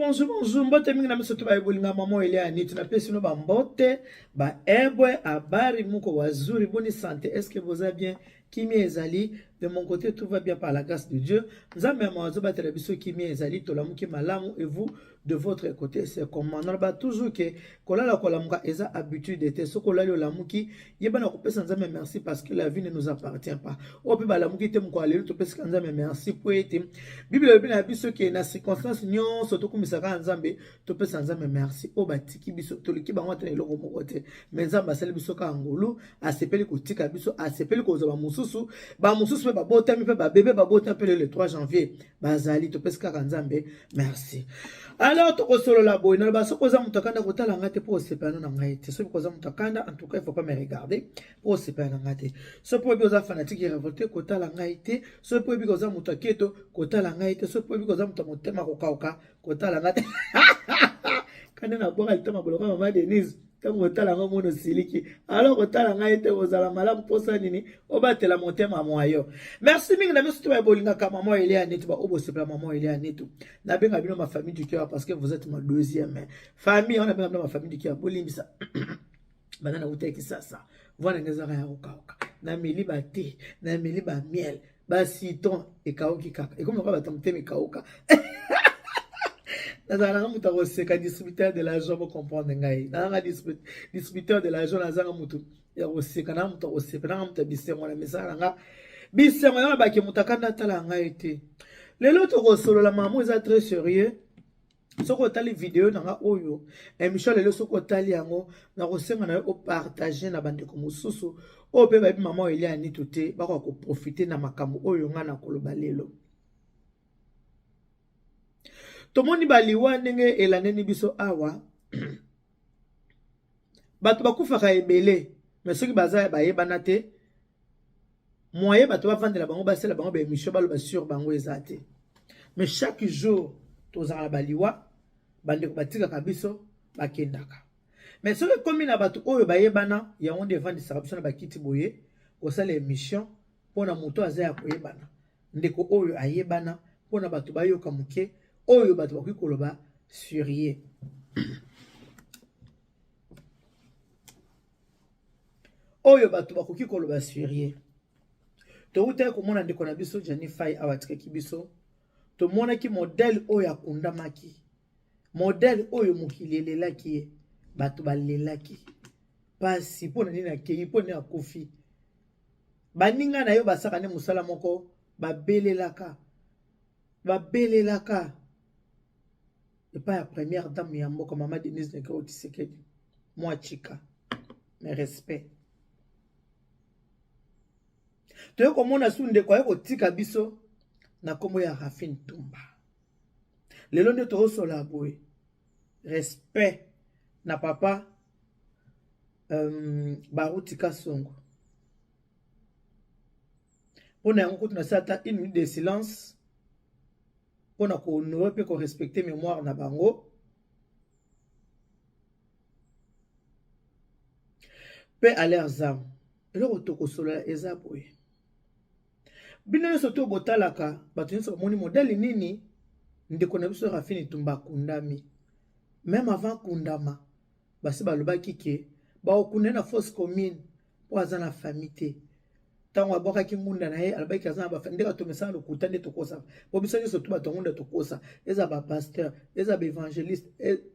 bonjour. Mbote mingi na miso to ba ebolinga mama Elia Nit na pesi no ba mbote ba ebwe abari muko wazuri boni santé. Est-ce que vous allez bien? Kimi ezali de mon côté tout va bien par la grâce de Dieu. Nzambe mawazo ba telebiso kimi ezali to lamuki malamu et vous de votre côté c'est comment on ba toujours que kolala kolamuka eza habitude de so kolali olamuki yeba na kopesa nzambe merci parce que la vie ne nous appartient pas. Opi ba lamuki te mko alelu to pesa nzambe merci pour ete Bible na biso ke na circonstance nyon so to kumisaka nzambe to pesa nzambe merci o batiki biso to liki bango te eloko moko te mais nzambe asali biso ka ngolu asepeli kotika biso asepeli kozaba mususu ba mususu pe ba botami pe ba bébé ba botami le 3 janvier bazali to pesa ka nzambe merci. Alors to kosolo la boy na ba so koza mutakanda kotala ngate po sepana na ngaite so koza mutakanda en tout cas il faut pas me regarder po sepana ngate so po bi oza fanatique révolté kotala ngaite so po bi koza mutaketo kotala ngaite so po bi koza mutamotema kokauka kotala ngate kana na boka itoma boloka mama Denise tango kotala ngo mono siliki alors kotala ngaite ozala malamu posa nini obatela motema moyo. Merci mingi na biso to ba bolinga ka mama Elia Nit ba obo sepla mama Elia Nit na benga bino ma famille du cœur parce que vous êtes ma deuxième famille. On a benga ma famille du cœur bolimbisa banana uteki sasa voilà ngezaka ya kokauka na meli ba te na meli ba miel ba citron e kaoki kaka e comme ba tamteme kauka nazanga mutu akoseka distributeur de l'argent pour comprendre ngai nazanga distributeur de l'argent nazanga mutu ya koseka na mutu akoseka na mutu bisengo na misala nga bisengo ya baki mutakanda tala ngai te lelo to kosolola mamu eza très sérieux soko tali vidéo nanga oyo émission lelo soko tali yango na kosenga na o partager na bandeko mosusu o pe ba bi mama Elia Nit te ba ko profiter na makambo oyo nga na koloba lelo. Tomoni baliwa ndenge elaneni biso awa bato bakufaka ebele mais soki baza bayebana te moyen bato bavandela bango basela bango baémission baloba sur bango eza te mais chaque jour tozala baliwa bandeko batikaka biso bakendaka mais soki komi na bato oyo bayebana yango nde evandisaka biso na bakiti boye kosala émission mpona moto aza ya koyebana ndeko oyo ayebana mpona bato bayoka moke oyo bato bakoki koloba sur ye. Oyo bato bakoki koloba sur ye. To utaka komona ndeko na biso Jani Fay awatikaki biso. To mona ki modèle oyo akundamaki. Modèle oyo mokili elelaki ye. Bato balelaki. Pasi pona nini akei pona akofi. Baninga na yo basaka ne musala moko babelelaka. Babelelaka. Et pas la première dame yambo comme maman Denise Nekao Tshisekedi. Moi chika. Mes respects. Tu vois comment on a soundé quoi ko tika biso na kombo ya Rafine Tumba. Lelo nde to sola boy. Respect na papa Barutika Songo. On a encore une une minute de silence. On a honorer pe ko respecter mémoire na bango pe à leurs âmes le rotoko sola eza boye bino soto botalaka bato nyonso moni modèle nini ndeko na biso Rafine Tumba kundami même avant kundama basi balobaki ke ba okunda na fosse commune po azana famille te tango abokaki ngunda na ye albaki azana ba ndeka to mesana lokuta nde tokosa po biso nyoso to bato ngunda tokosa eza ba pasteur eza ba évangéliste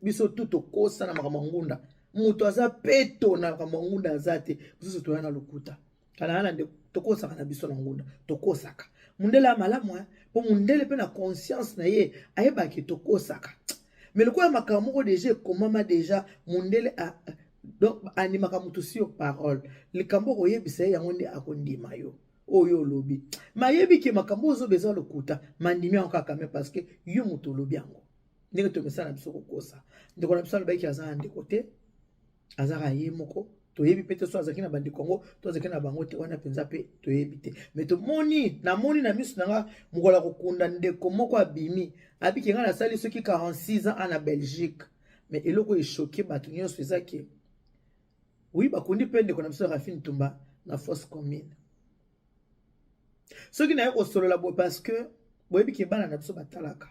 biso tout tokosa na makambo ngunda muto aza peto na makambo ngunda azate biso to yana lokuta kana nde tokosa na biso na ngunda tokosaka mundele malamu po mundele pe na conscience na ye ayebaki tokosaka mais le quoi makambo déjà komama déjà mundele a donc animaka mutu sur parole le kambo oyebisa yango ndi akondima yo oyo lobi mayebi ke makambo ozo beza lokuta mandimi akaka me parce que yo mutu lobi yango ndenge to mesana biso kokosa ndeko na biso lobaki azana ndeko te azaka ye moko toyebi pete so azaki na bandi Kongo to azaki na bango te wana penza pe toyebi te mais to moni na misu nanga mukola kokunda ndeko moko abimi abiki nga na sali soki 46 ans en Belgique mais eloko e choqué bato nyonso ezaki oui, bah, qu'on dit peine de connaître Rafine Tumba na fosse commune. Ce qui n'a pas solo la boue parce que, boye bi ke bana na biso batalaka.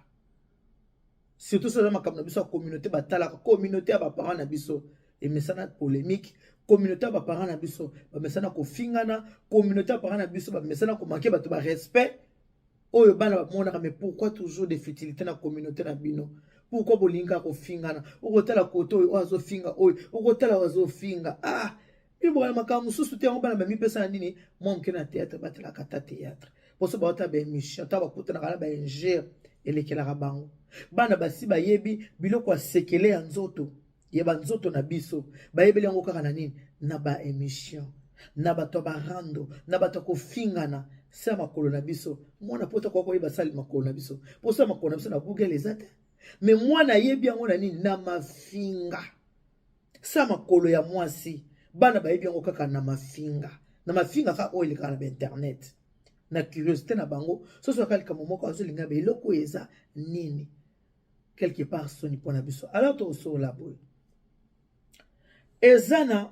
surtout ça ma kamna biso communauté batala communauté ya ba parents na biso et mesana polémique communauté ya ba parents na biso ba mesana ko fingana communauté ya parents na biso ba mesana ko manquer bato ba respect oyo bana ba mona mais pourquoi toujours des futilités na communauté na bino pourquoi bolinga ko fingana okotala koto oyo azo finga oyo okotala azo finga ibo bana makamu susu te on bana ba mi pesa nini moi mkena théâtre batela kata théâtre pour ça ba ta ba émission ta ba kutana kala ba ingère elekelaka bango bana basi bayebi biloko asekele ya nzoto yeba nzoto na biso bayebeli yango kaka na nini na ba émission na bato barando na bato kofingana sa makolo na biso mwana pota kwa koyeba sali makolo na biso po sa makolo na biso na Google ezate mais mwana yebi yango na nini na mafinga sa makolo ya mwasi bana bayebi yango kaka na mafinga ka oyo lekaka na internet na curiosité na bango soso akalika momoko azolinga be eloko eza nini quelque part soni pona biso alors to so la boy ezana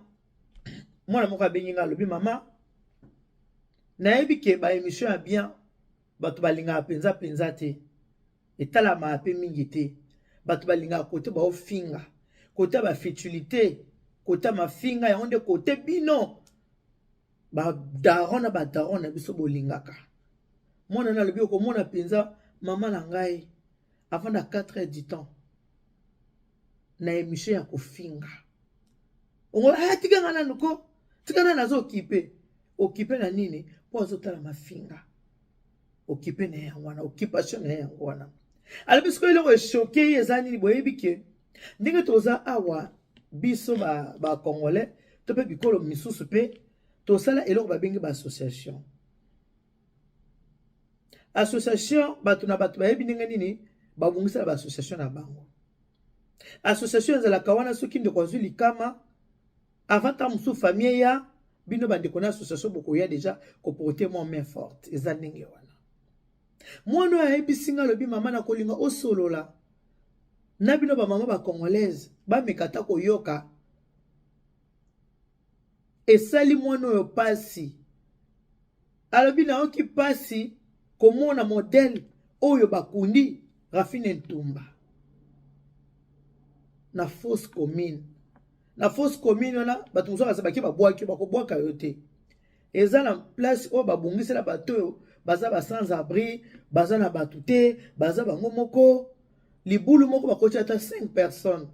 mwana moko abenginga lobi mama nayebi ke ba émission ya bien bato balinga penza te etala ma pe mingi te bato balinga côté ba ofinga côté ba futilité côté ma finga ya onde côté bino ba daron na biso bolingaka mwana na lobi ko mona penza mama na ngai avant na 4 heures du temps na émission ya kofinga ongo tikanga na nuko tikana nazo occupé na nini po azotala mafinga occupé na yango wana occupation na yango wana alors biso eloko choqué eza nini boyebi ke ndenge toza awa biso ba congolais to pe bikolo misusu pe to sala eloko babengi ba association bato na bato bayebi ndenge nini babungisa ba association na bango association ezalaka wana soki ndeko azwi likama avant ta musu famille ya bino bandeko na association boko ya déjà ko porter mon main forte eza ndenge wana mwana ayebisinga lobi mama na kolinga osolola na bino ba mama ba congolaise ba mekata koyoka esali mwana oyo pasi alobi na oki pasi komona modèle oyo bakundi Rafine Ntumba na fausse commune wana bato mosusu basabaki bakobwaka yo te eza na place oyo babongisela bato oyo baza ba sans abri baza na bato te baza bango moko libulu moko bakoti ata 5 personnes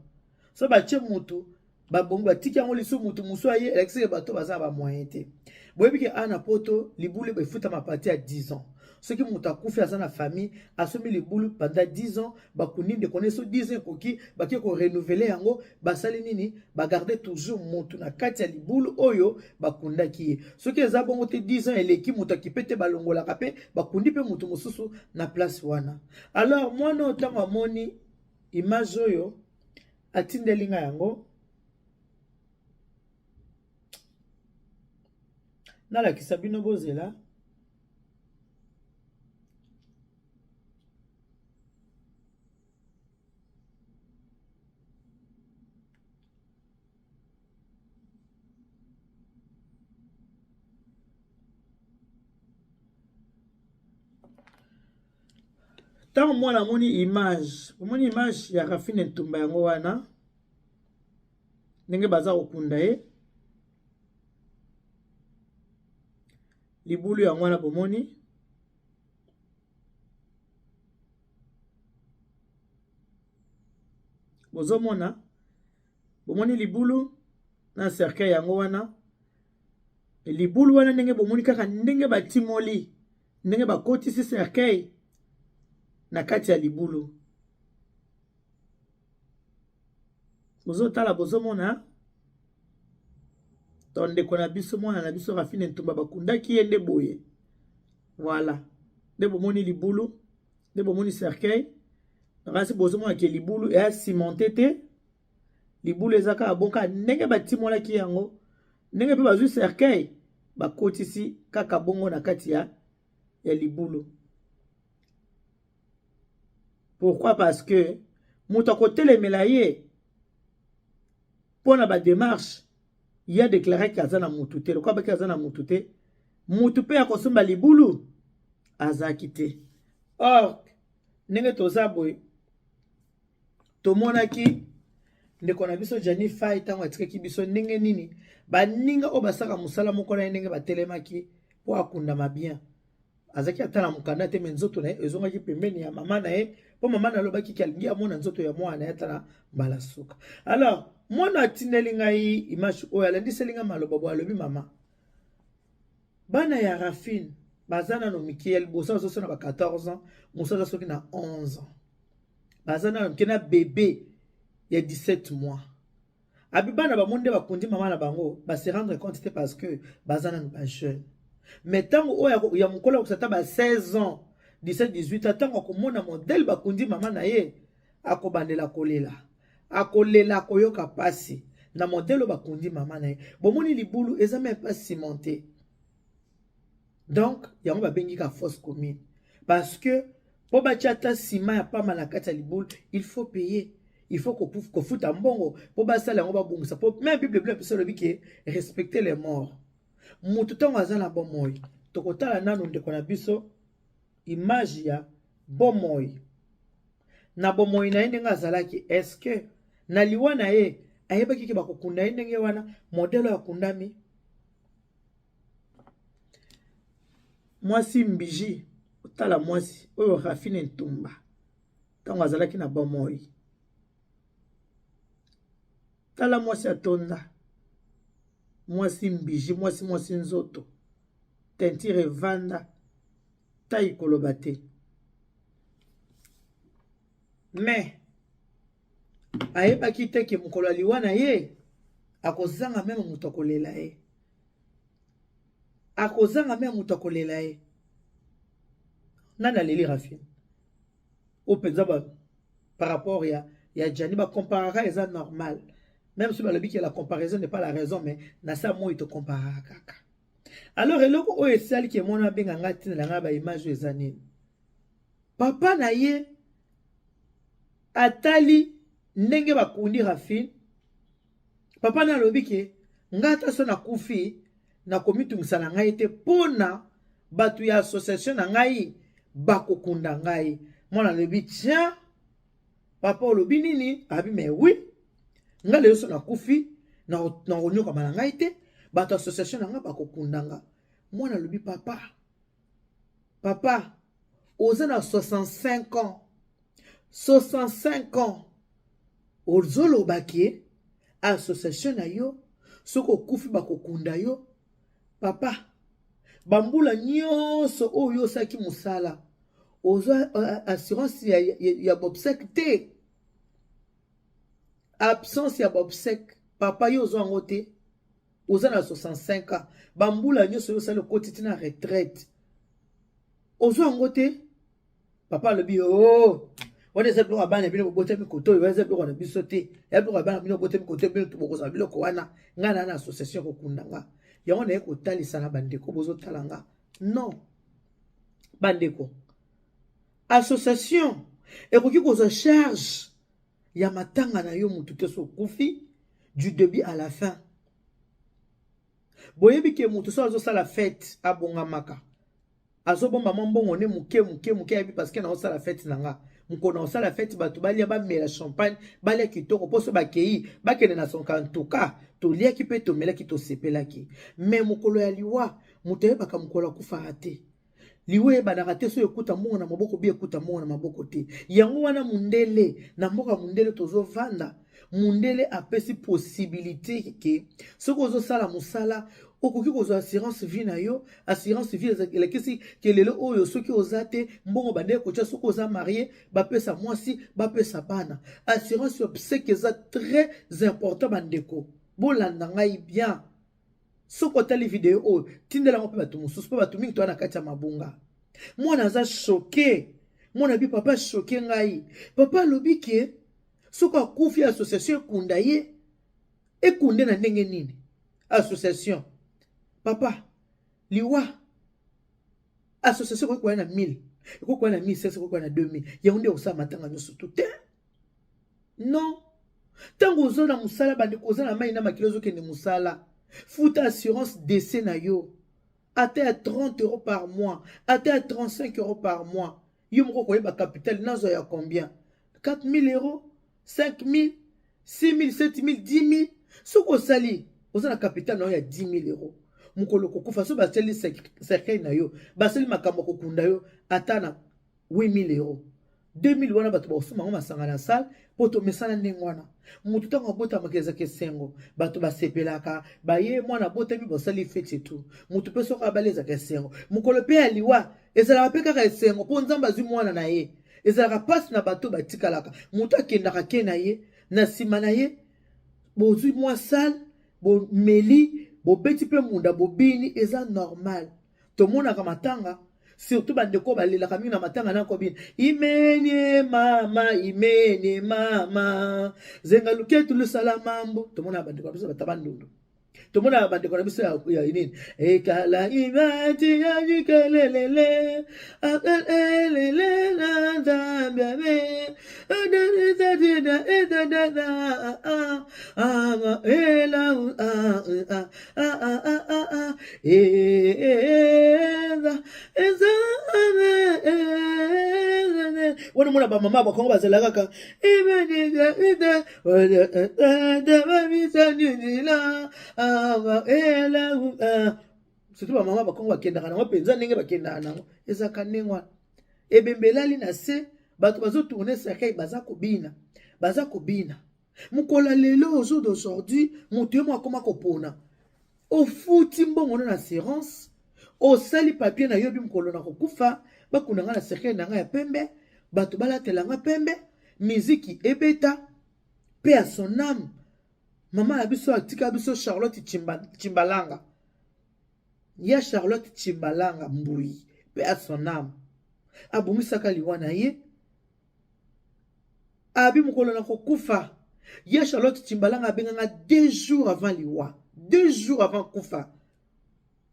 so batie mutu babongi batiki yango lisu mutu musu aye elekisi bato baza ba moyen te boyebi ke ana poto libulu befuta mapati ya 10 ans soki mutu akufi aza na famille asomi libulu pendant 10 ans bakundi ndeko ne so 10 ans koki baki ko renouveler yango basali nini bagarder toujours mutu na kati ya libulu oyo bakundaki ye soki eza bongo te 10 ans eleki mutu akipete balongola kape bakundi pe mutu mosusu na place wana alors mwana otango amoni image oyo atindelinga yango nalakisa bino bozela tant moi la moni image ya Rafine Ntumba yango wana ndenge baza kokunda ye libulu yango wana bomoni bozomona bomoni libulu na cercueil yango wana libulu wana ndenge bomoni kaka ndenge batimoli ndenge bakotisi cercueil na kati ya libulu bozotala bozomona tondeko na biso mwana na biso Rafine Ntumba bakundaki ye nde boye voilà nde bomoni libulu nde bomoni cercueil nakasi bozomona ke libulu eya cimenté te libulu ezaka abonka ndenge batimolaki yango ndenge pe bazwi cercueil bakotisi kaka bongo na kati ya libulu. Pourquoi? Parce que mutu akotelemela ye pona ba démarche il y a déclaré kazana mutu te lokwa ba kazana mutu te mutu pe akosomba libulu azaki te. Or ndenge toza boye tomonaki ndeko na biso Jani Fay tango atikaki biso ndenge nini baninga o basaka musala moko na ndenge batelemaki po akundama bien azaki atala mukanda te menzoto na ezongaki pembeni ya mama na ye po mama na lobaki kalingi amona nzoto ya mwana ya tala mbala suka. Alors mwana atindeli ngai image oyo alandiseli nga maloba bo alobi mama bana ya Rafine bazana no Mikiel bosa zo na ba 14 ans musa soki na 11 ans bazana no kena bébé il y a 17 mois. Abibana ba monde bakundi mama na bango ba se rendre compte parce que bazana no ba jeune. Mais tant o ya mukola ko sata ba 16 ans, 17 18 ans tant ko mona modèle bakundi mama na ye akobandela kolela. Akolela koyoka pasi na modèle bakundi mama na ye. Bomoni libulu eza même pas cimenté. Donc yango ba bengi ka fausse commune parce que po ba chata ciment ya pas malakata libulu, il faut payer. Il faut qu'on foute un bon pour basser la robe bon ça pour même Bible bleu parce que respecter les morts mututongo azana bon moy tokotala nanu ndeko na biso image ya bon moy na bon moy na ndenga azalaki est-ce que na liwa na ye ayebaki ke bakokunda ndenge wana modelo ya kundami mwasi mbiji otala mwasi oyo Rafine Ntumba tango azalaki na bon moy. Tala mwasi atonda mwasi mbiji mwasi nzoto tentire vanda tayi koloba te mais ayebaki te ke mokolo aliwa na ye akozanga meme moto akolela ye nani aleli Rafine o penza ba par rapport ya Jani ba comparera eza normal. Même si la comparaison n'est pas la raison, mais na sa moi il te compare kaka. Alors eloko o esali ke mona benga ngati na nga ba image ezanini. Papa na ye atali ndenge bakundi Rafine. Papa na lobi ke ngata so na kufi na komitungisa na ngai te pona batu ya association na ngai bakokunda ngai. Mona lobi tiens papa lobi nini abi mais oui nga lelo so na kufi na onyoka bana ngai te bato association na nga bakokundanga mwana lobi papa oza na 65 ans ozolo baki association na yo soko kufi bakokunda yo papa bambula nyonso oyo saki musala ozo assurance ya bobsek te absence ya bobsek papa yo ozo angote oza na 65 ans bambula nyonso yo sala kotiti na retraite ozo angote papa lobi oh wana eza biloko bana bino bobote mikoto oyo eza biloko na biso te ya biloko bana bino bobote mikoto bino tobokozala biloko wana nga na association kokunda nga yango na ye kotalisa na bandeko bozotala nga non bandeko association ekoki kozwa charge ya matanga na yo mutu te so kufi du début à la fin boyebi ke mutu so azosala fête abongamaka azobomba mbongo ne muke yabi parce que na osala fête na nga mukona osala fête batu balia bamela champagne balia kitoko poso bakei bakende na sonka ntuka toliaki pe tomelaki tosepelaki mais mukolo ya liwa mutu yebaka mukolo akufa ate liwe banaka te so ekuta mbongo na maboko bi ekuta mbongo na maboko te yango wana mundele na mboka mundele tozovanda mundele apesi possibilité ke soko ozosala musala okoki kozwa assurance vie na yo assurance vie elekisi ke lelo oyo soki ozate mbongo bande kotia soko oza marié bapesa mwasi bapesa bana assurance obsèque eza très important bandeko bolanda ngai bien soko tali vidéo oyo tindela ngo pe batu mususu pe batu mingi to na kati ya mabunga mwana za choqué mwana bi papa choqué ngai papa lobi ke soko akufi association kunda ye ekunde na ndenge nini association papa liwa association ko na 1000 ko na 1500 ko na 2000 ya nde osama matanga nyoso tout non tango zo na musala bande ko za na mai na makilozo ke ni musala futa assurance décès na yo atteint à 30 € par mois atteint à 35 € par mois yo moko ko yeba capital nazo ya combien 4000 €. 5 000, 6 000, 7 000, 10 000. Ce qu'on sali, vous avez un capital, il y a 10 000 euros. Mukolo kokufa so baseli cercueil na yo, baseli makambo kokunda yo, atana 8 000 euros. 2 000 wana bato basoma masanga na salle, poto mesana ndengwana. Mutu tango abota makeza kesengo, bato basepelaka, baye mwana bota mi basali fete tout. Mutu pe soka baleza kesengo. Mukolo pe aliwa, ezala pe kaka esengo, po nzamba zwi mwana na ye. Ezala passe na bato batikalaka. Mutu akendaka ke na ye, na sima na ye, bozwi mwa salle, bo meli, bo beti pe munda bo bini, eza normal. To mona kamatanga, surtout bandeko balelaka mingi na matanga na kobina. Imenye mama, zenga luketu lusala mambo. To mona bandeko biso batabandundu. To mona bandeko na biso ya nini? Ekala imati ya jikelelele, akelelele na zambiabe, adadadadada edadada ama ela wana mwana ba mama ba kongo bazela kaka imeniga ida da babisa nila ama ela surtout ba mama ba kongo bakendaka nango penza ndenge bakendaka nango ezaka ndengwana ebembelali na se bato bazotourne cercueil baza kobina mukola lelo au jour d'aujourd'hui moto yo akoma kopona ofuti mbongo na assurance osali papier na yobi mukolo na kokufa bakunda na cercueil na nga ya pembe bato balatela nga pembe miziki ebeta pe à son âme mama na biso atika biso Charlotte Chimbalanga ya Charlotte Chimbalanga mbui pe à son âme abumisaka liwa na ye abi mukolo na kokufa ya Charlotte Chimbalanga abenganga 2 jours avant liwa 2 jours avant kufa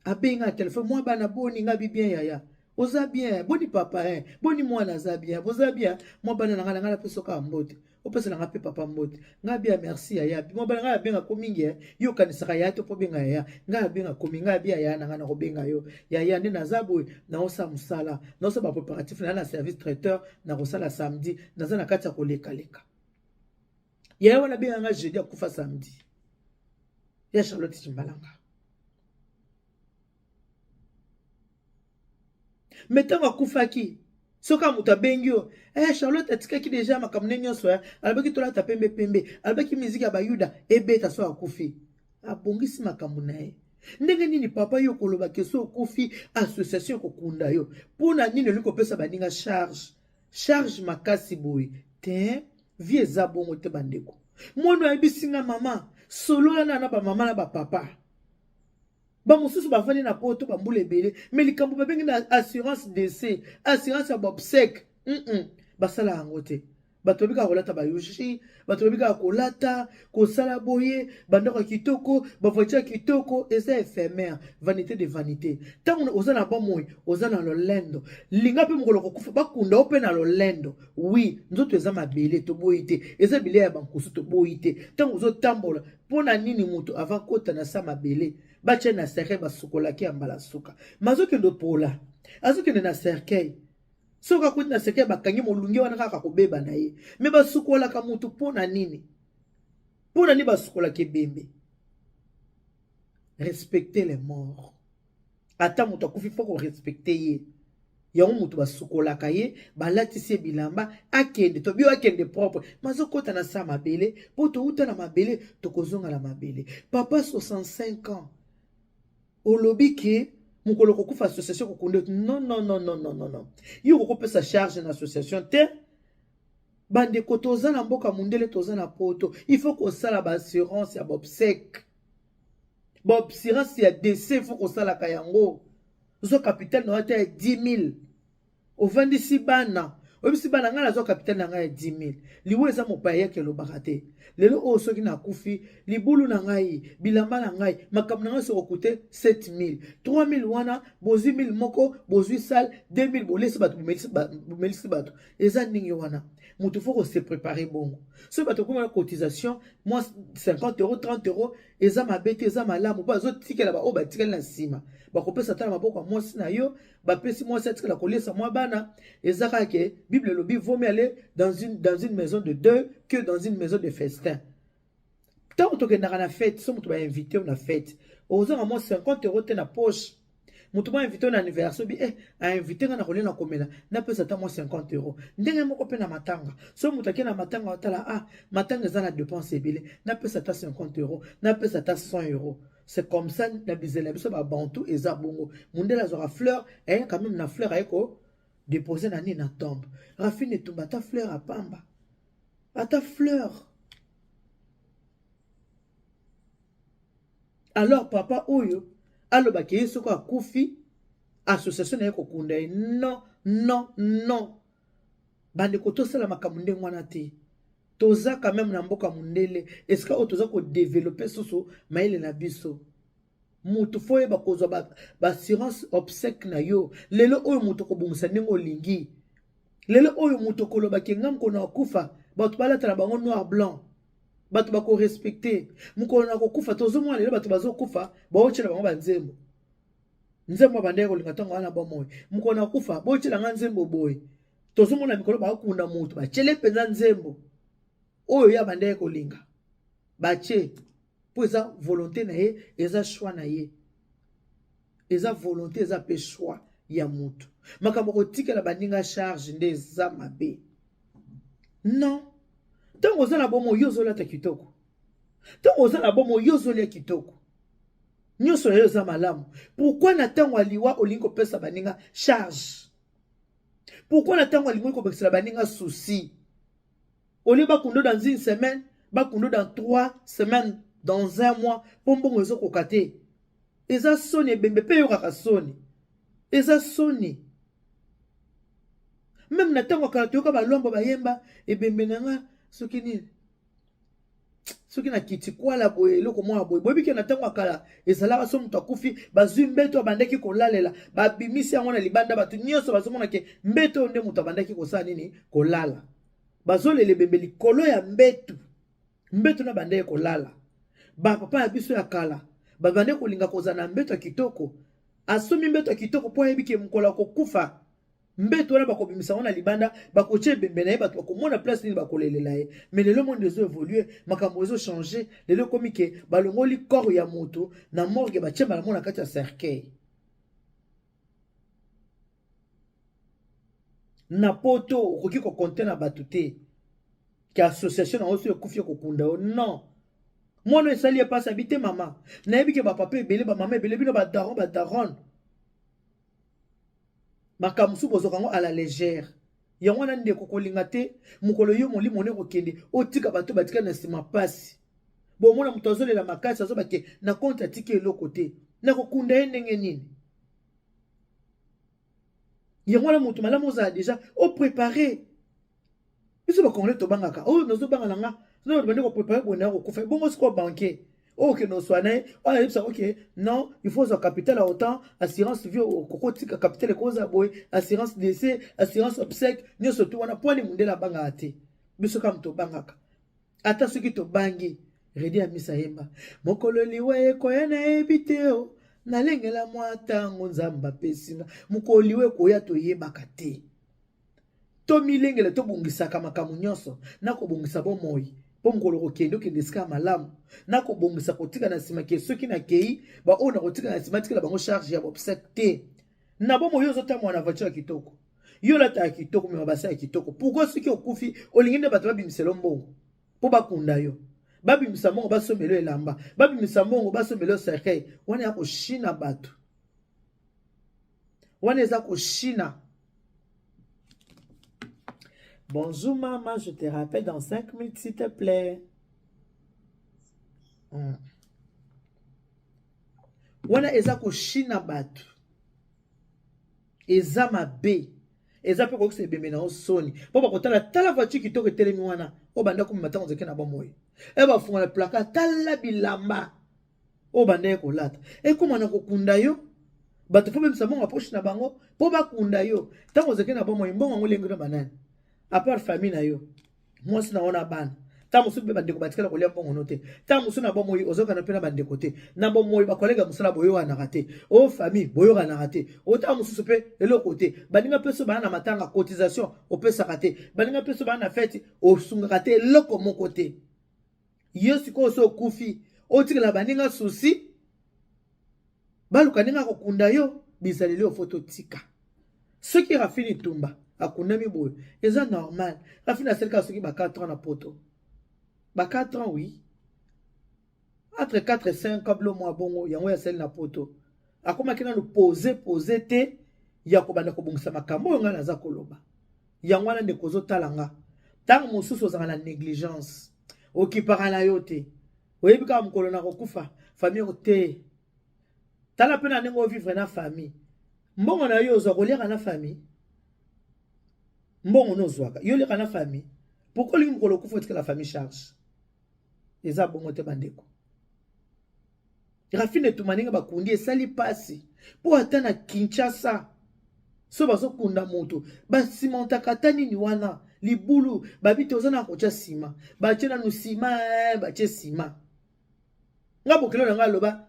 abenga téléphone moi bana boni nga bien yaya oza bien boni papa boni mwana za bien boza bien moi bana nga la peso ka mbote opesa nga pe papa mbote nga bien merci yaya moi bana nga benga ko mingi yo kanisaka ya to po benga yaya nga benga ko minga bien yaya nga na ko benga yo yaya ndi nazabu na osa musala na osa ba préparatif na service traiteur na kosala samedi naza na kati ya koleka leka yaya wana benga nga jeudi akufa samedi ya Charlotte Chimbalanga mettons à Koufaki. Soka muta bengyo. Charlotte atikaki déjà makamne nyonso ya. Albaki tola ta pembe pembe. Albaki musique ya bayuda ebeta so akufi. Abongisi makambo na ye. Ndenge nini papa yo koloba keso okufi association kokunda yo. Pona nini liko pesa baninga charge makasi boy. Te vie za bongo te bandeko. Mwono abisinga mama. Solo na ba mama na ba papa. Ba mususu bafani na poto bambule bele mais likambo babengi na assurance décès assurance ya bobsec basala yango te bato bika kolata bayushi bato bika kolata kosala boye bandako kitoko bavoiture kitoko eza éphémère vanité de vanité tango ozana ba moyi ozana lolendo linga pe mukolo kokufa bakunda ope na lolendo oui nzoto eza mabele to boyite eza bile ya bankusu to boyite tango ozotambola pona nini mutu avant kota na sa mabele bache na cercueil basukolaki ya mbala suka mazokendo pola azokende na cercueil soka kuti na cercueil bakangi molungi wana kaka kobeba na ye me basukolaka mutu pona nini basukolaki bembe respecter les morts ata mutu akufi foko respecter ye yango mutu basukolaka ye balatisi bilamba akende to bio akende propre mazokota na sa mabele po to uta na mabele tokozonga na mabele papa 65 ans olobi ke mukolo kokufa association kokunde non yo kokopesa charge na association te bande ko toza na mboka mundele toza na poto il faut ko sala ba assurance ya bobsec ya décès il faut ko sala ka yango zo capital na wata 10 000 ovandisi bana obisi bana ngala zo capital na ngai 10 000 liwe za mopaya ke lo bakate lelo o soki na kufi libulu na ngai bilamba na ngai makambo na ngai so kokute 7 000 3 000 wana bozi 1000 moko bozwi sal 2 000 bolesi bato melisi bato eza ningi wana mutu faut se préparer bongo so bato ko na cotisation moi 50 euros 30 euros eza mabete eza malamu ba zo tikela ba o ba tikela na sima ba kopesa tala maboko mwasi na yo ba pesi mwasi atikela kolesa mwa bana eza kake Bible lobby vaut mieux aller dans une maison de deuil que dans une maison de festin. Tant que tu as une fête, si tu vas inviter une fête, aux ans à moins 50 € dans la poche. Mutu ba invité un anniversaire bi a invité na kolena komela na pesa ta moi 50 €. Ndenge moko pe na matanga. So mutu akena matanga otala matanga za na dépense ebele na pesa ta 50 €, na pesa ta 100 €. C'est comme ça na bizela biso ba bantu eza bongo. Mundela zora fleur quand même na fleur ayeko déposer na ni na tombe. Rafine tumba ta fleur à pamba. À ta fleur. Alors papa oyo aloba ke yesu ko akufi association na yeko kunda non bande ko tosala makambo ndenge wana te toza quand même na mboka mundele est-ce que toza ko développer soso maile na biso mutu foye ba kozwa ba assurance obsèque na yo lelo oyo mutu ko bungisa ndenge olingi lelo oyo mutu ko loba ke ngam ko na akufa ba to balata na bango noir blanc bato bako respecter mukolo na kokufa tozo mwana lelo bato bazo kufa baochela bango banzembo nzembo bandeko kolinga tango wana bomoy mukolo na kokufa bochela nga nzembo boy tozo mwana mikolo bakunda mutu bachele penza nzembo oyo ya bandeko kolinga bache po eza volonté na ye eza choix na ye eza volonté eza pe choix ya mutu makambo kotikela baninga charge nde eza mabe non. Tango oza na bomo yozola ta kitoko. Tango oza na bomo yozola kitoko. Nyoso yo za malamu. Pourquoi na tango aliwa olingo pesa baninga charge? Pourquoi na tango alingo pesa baninga souci? Oli ba kundo dans une semaine, ba kundo dans 3 semaines, dans 1 mois, pombo ngozo kokate. Eza soni bembe pe yo kaka soni. Eza soni. Même na tango kala toyoka ba lomba ba yemba ebembe nanga soki na kiti kwa la boye loko mwa boye boye biki na tango akala ezala so mutu akufi bazwi mbeto abandaki kolalela babimisi yango na libanda batu nyonso bazomona ke mbeto nde mutu abandaki kosala nini kolala bazolele bembe likolo ya mbeto na bandaki kolala ba papa ya biso ya kala babandaki kolinga kozana mbeto kitoko asomi mbeto kitoko po yebike mukola kokufa mbeto wana bakobimisa wana libanda bakoche bembe na ye bato bakomona place nini bakolelela ye mais lelo monde ezo évoluer makambo ezo changer lelo komi ke balongoli corps ya moto na morgue batie balamo na kati ya cercueil na poto okoki kokonte na bato te ke association na oso ekufi kokunda o non mwana esali epasi abi te mama nayebi ke bapapa ebele bamama ebele bino badaron makamusu bozokango à la légère yango wana ndeko kolinga te mukolo yo molimo ne kokende otika bato batika na sima pasi bo mona mutu azolela makasi azobake na compte atike eloko te na kokunda ye ndenge nini yango wana mutu malamu ozala déjà o préparé biso bakongole tobangaka oyo nozobanga nga no bande ko préparer bona kokufa bongo siko banquier ok no soigné on a ça ok non il faut un capital à autant assurance vie au kokotika capital koza boy assurance décès assurance obsèque nyo surtout wana point mundela banga ate biso kam to bangaka ata soki to bangi redi amisa yemba mokolo liwe ko yana ebiteo nalengela mwatango nzamba pesinga mokoliwe ko ya to yebaka te to milengela to bungisaka makamu nyonso nako bungisa bo moyi po mokolo kokende okende esika malamu nako bongisa kotika na nsima ke soki na kei ba oyo na kotika na nsima tikela bango charge ya obsèque te na bomo yo ozotambola na voiture ya kitoko yo lata ya kitoko mema basa ya kitoko pourquoi soki okufi olingi nde bato babimisela mbongo po bakunda yo babimisa mbongo basomela elamba babimisa mbongo basomela cercueil wana ya koshina bato wana eza koshina. Bonjour maman, je te rappelle dans 5 minutes s'il te plaît. Wana eza koshina batu. Eza mabe. Eza pe kokse bembe na osoni. Po ba kotala tala voiture kitoko telemi wana. O banda ko matango zeke na bomoy. E ba funga le placard tala bilamba. O banda ko lata. E koma na kokunda yo. Batu fo bemisa monga poche na bango po ba kunda yo. Tango zeke na bomoy mbongo ngolengo na banane. À part famille na yo moi si na ona bana ta musu be bandeko batikala kolia mbongo note ta musu na bomoi ozoka na pena bandeko te na bomoi ba kolega musala boyo wana raté o famille boyo wana raté o ta musu pe eloko te baninga peso bana na matanga cotisation o pesa raté baninga peso bana na fête o sunga raté eloko moko te yesu ko so kufi o tikala baninga souci baluka ninga kokunda yo bizaleli o photo tika ce qui rafini tumba akundami boyo eza normal rafini aselika soki ba 4 ans na poto ba 4 ans oui entre 4 et 5 ans blo mois bongo yango ya sel na poto akoma kina no poser te ya ko banda ko bongisa makambo yo nga naza koloba yango na ndeko zotalanga tango mosusu ozanga na négligence okipaka na yo te oyebi kaka mokolo na kokufa famille ko te tala pe na ndenge ovivre na famille mbongo na yo ozwa koliaka na famille mbongo no ozwaka yo liaka na famille pourquoi olingi mokolo okufa otika la famille charge eza bongo te bandeko rafine tumaninga bakundi esali pasi po ata na Kinshasa so bazokunda moto basimentaka ata nini wana libulu babite oza na kotia sima batie nanu sima batie sima nga bokelo na nga aloba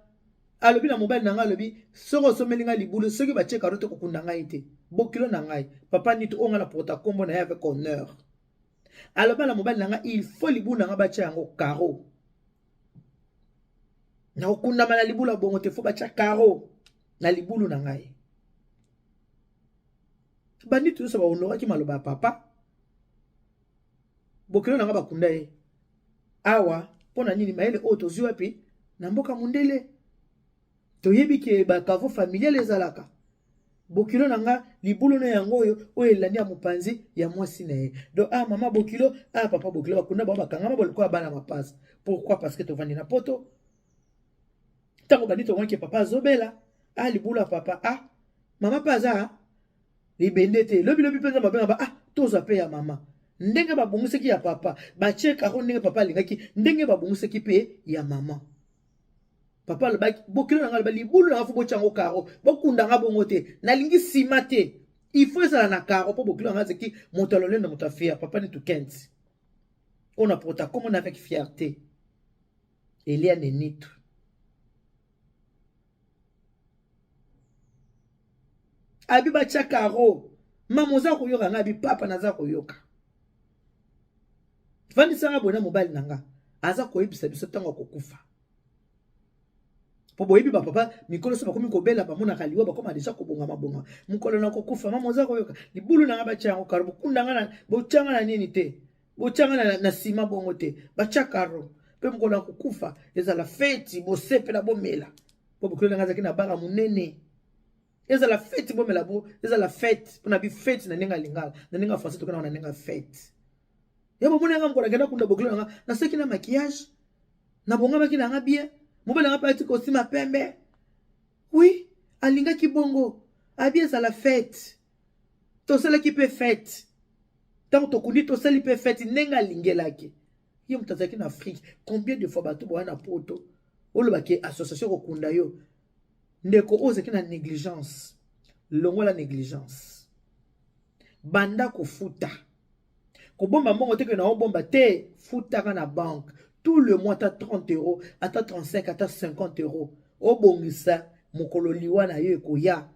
alobi na mobile na nga alobi soko osomeli nga libulu soki batie karote kokunda ngai te bokilo na ngai papa nito onga na porta kombo na ye avec honneur aloba na mobile na nga il faut libulu na nga batie yango karo na okundama na libulu bongo te fo batia karo na libulu na ngai bandi tu so ba honoraki maloba papa bokelo na nga bakunda ye awa pona nini mayele oto zwa pi na mboka mundele toyebi ke ba kavo familial ezalaka bokilo na nga libulu na yango oyo elandi ya mopanzi ya mwasi na ye do mama bokilo papa bokilo bakunda ba bakanga boloko bana mapasa pourquoi parce que tovandi na poto tango bandi to wanke papa zobela libulu papa mama paza libende te lobi penza mabenga ba toza pe ya mama ndenge babongiseki ya papa bacheka ko ndenge papa alingaki ndenge babongiseki pe ya mama papa le baki bokilo na ngal libulu na fu bochango karo bokunda nga bongo te nalingi sima te il faut ça na karo po bokilo nga zeki motalo lendo motafia papa ni to kent on a porta comme on avec fierté Elia Nenito abi bacha karo mamoza ko yoka nga bi papa naza ko yoka fandi sanga bona mobile nanga aza ko yebisa biso tango kokufa po boyebi ba papa mikolo so bakomi ko bela ba mona kaliwa ba koma deja ko bonga mabonga mukolo na kokufa mamoza ko yoka libulu nanga ba chango karo bokunda nga na bochanga na nini te bochanga na sima bongo te bacha karo pe mukolo na kokufa eza la fête bo sepe na bomela po bokolo nanga zaki na bara munene eza la fête bomela bo eza la fête pona bi fête na ninga lingala na ninga français to kana na ninga fête yabo mona nga mukolo kenda kunda bokolo nanga na seki na maquillage na bonga baki na nga bien mobile nga parti costume pembe oui alinga ki bongo abi eza la fête to sala ki pe fête tant to kundi to sali pe fête nenga lingelaki yo mutazaki na Afrique combien de fois bato bwana poto oloba ke association ko kunda yo ndeko ozaki na négligence longo la négligence banda ko futa ko bomba mbongo te ke na bomba te futa kana banque tout le mois t'as 30 euros, à 35, à 50 euros. Au bongisa, mokolo liwa na yo ekoya.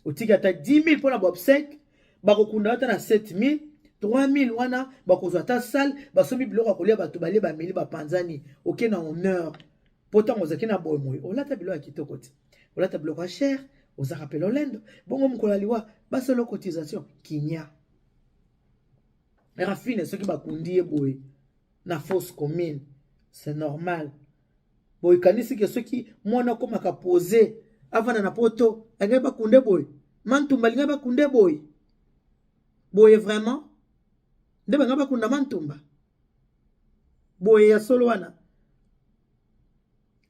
Otika ta 10 000 pour la bobsec, bakokunda ta na 7 000, 3 000 wana, bakozwa ta salle, basomi biloko kolia bato bale ba meli ba panzani, oké na honneur. Pourtant ozaki na boy moy. Olata biloko kitoko te. Olata biloko cher, oza rappel olendo. Bongo mokolo liwa, basolo cotisation kinya. Rafine ceux qui bakundi boy na fausse commune. C'est normal. Boy kanisi ke soki mwana ko maka poser avant na poto ngaba kunde boy mantumba ngaba kunde boy boy vraiment ndeba ngaba kunda mantumba boy ya solo wana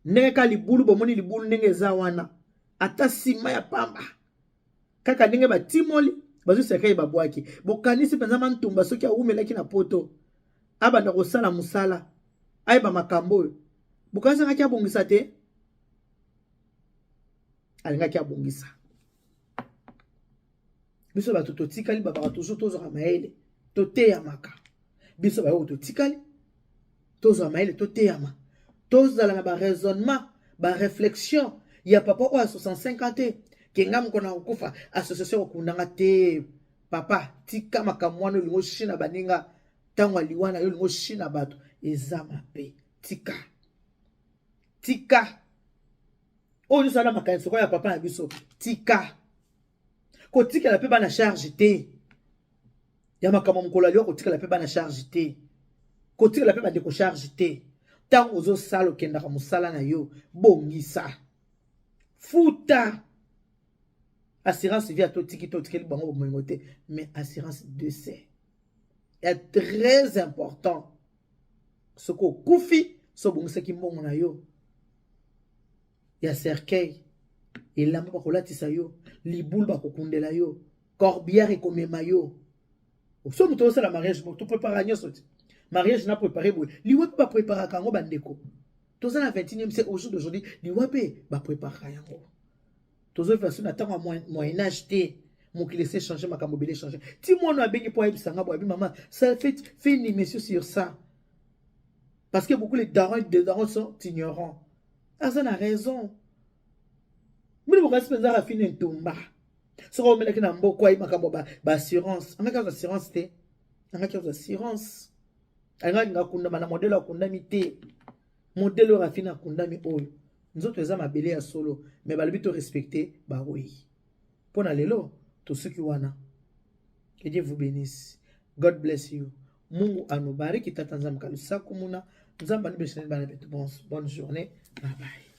ndenge ka libulu bomoni libulu ndenge za wana ata sima ya pamba kaka ndenge ba timoli bazu sekai babwaki bokanisi penza mantumba soki aumelaki na poto abanda ko sala musala aiba makambo bukanisa ngaki abongisa te alingaki abongisa biso ba totikali baba toujours tozo maele tote ya maka biso ba yo totikali tozwa mayele toteyama tozala na baraisonnement baréflexion ya papa oyo a 65 ans te ke nga mokona kokufa association kokundanga te papa tika makambo wana olingo shina baninga ntango aliwana yo olingo shina bato eza mabe tika oyo nyonso ala makanisi koya papa na biso tika kotikela mpe bana charge te ya makambo mokolo aliwa kotikela mpe bana charge te kotikela mpe bandeko charge te ntango ozosala okendaka mosala na yo bongisa futa assurance vie atotiki totikeli bango bomoyengo te mais assurance décès est très important soko okufi so bongisaki mbongo na yo ya cercueil elamba bakolatisa yo libulu bakokundela yo corbière ekomema yo so moto osala mariage moto préparaka nyonso te mariage na préparé boye liwa mpe bapréparaka yango bandeko toza na 21e siècle au jour d'aujourd'hui liwa mpe bapréparaka yango tozoversion na ntango ya moyen-âge te mokili ese changer makambo ebele changer ti mwana abengi mpo ayebisanga boye abi mama ça fait une émission sur ça parce que beaucoup les darons sont ignorants aza na raison mini bokasi mpenza afini ntumba soki omelaki na mboka ayi makambo baassurance angaki azwa assurance te angaki azwa assurance angaki ngakundama na modele akundami te modele oyo afini akundami oyo nzoto eza mabele ya solo me balobi to respecte bawei mpo na lelo tosuki wana que Dieu vous bénisse God bless you Mungu anubariki tata nzambe kalusaku muna nzambe anubesheneni bana betu bonne journée bye bye